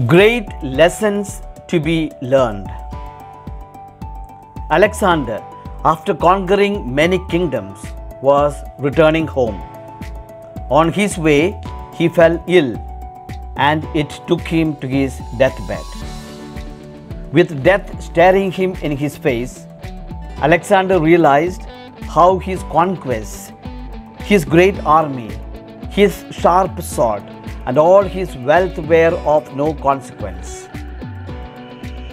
Great lessons to be learned. Alexander, after conquering many kingdoms, was returning home. On his way, he fell ill and it took him to his deathbed. With death staring him in his face, Alexander realized how his conquests, his great army, his sharp sword, and all his wealth were of no consequence.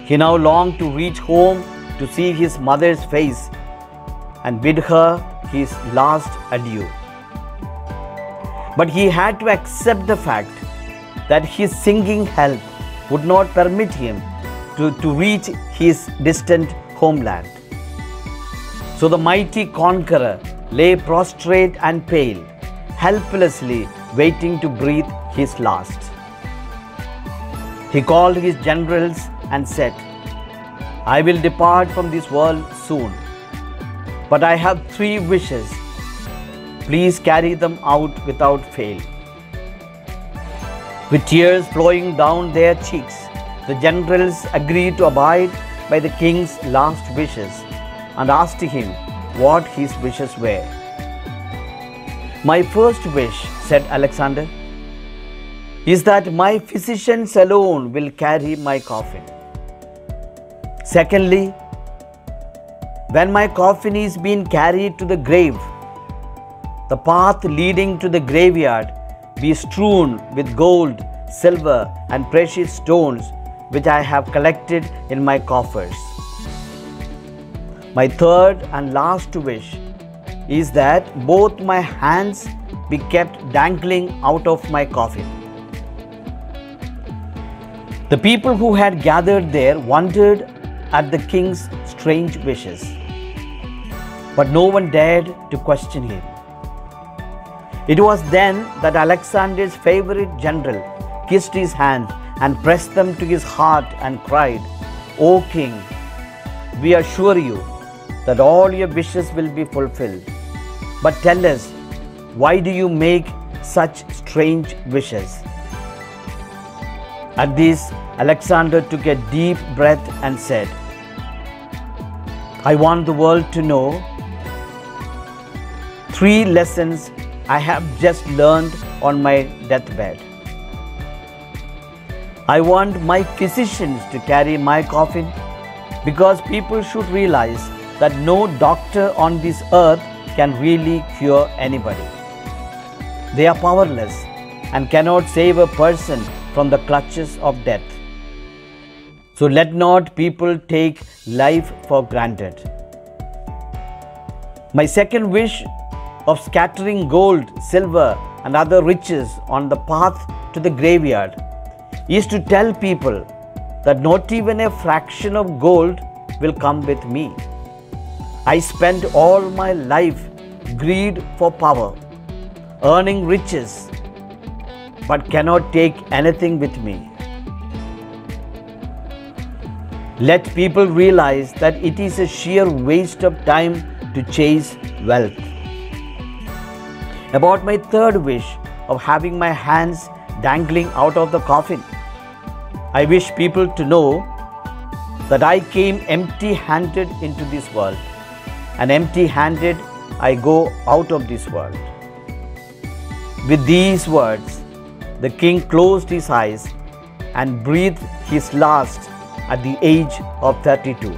He now longed to reach home to see his mother's face and bid her his last adieu. But he had to accept the fact that his singing health would not permit him to reach his distant homeland. So the mighty conqueror lay prostrate and pale, helplessly waiting to breathe his last. He called his generals and said, "I will depart from this world soon, but I have 3 wishes. Please carry them out without fail." With tears flowing down their cheeks, the generals agreed to abide by the king's last wishes and asked him what his wishes were. "My first wish," said Alexander, "is that my physicians alone will carry my coffin. Secondly, when my coffin is being carried to the grave, the path leading to the graveyard be strewn with gold, silver, and precious stones which I have collected in my coffers. My third and last wish is that both my hands be kept dangling out of my coffin." The people who had gathered there wondered at the king's strange wishes, but no one dared to question him. It was then that Alexander's favorite general kissed his hands and pressed them to his heart and cried, "O king, we assure you that all your wishes will be fulfilled. But tell us, why do you make such strange wishes?" At this, Alexander took a deep breath and said, "I want the world to know 3 lessons I have just learned on my deathbed. I want my physicians to carry my coffin because people should realize that no doctor on this earth can really cure anybody. They are powerless and cannot save a person from the clutches of death. So let not people take life for granted. My second wish of scattering gold, silver, and other riches on the path to the graveyard is to tell people that not even a fraction of gold will come with me. I spent all my life greed for power, earning riches, but cannot take anything with me. Let people realize that it is a sheer waste of time to chase wealth. About my third wish of having my hands dangling out of the coffin, I wish people to know that I came empty-handed into this world, and empty-handed I go out of this world." With these words, the king closed his eyes and breathed his last at the age of 32.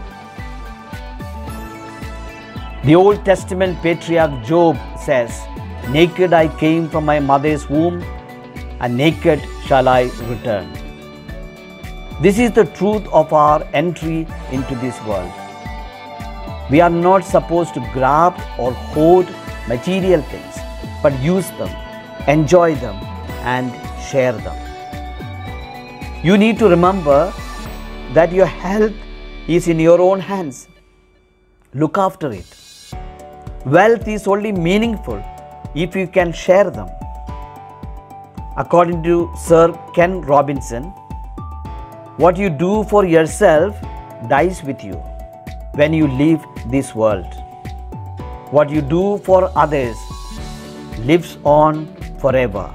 The Old Testament patriarch Job says, "Naked I came from my mother's womb, and naked shall I return." This is the truth of our entry into this world. We are not supposed to grab or hoard material things, but use them, enjoy them, and share them. You need to remember that your health is in your own hands. Look after it. Wealth is only meaningful if you can share them. According to Sir Ken Robinson, what you do for yourself dies with you when you leave this world. What you do for others lives on forever.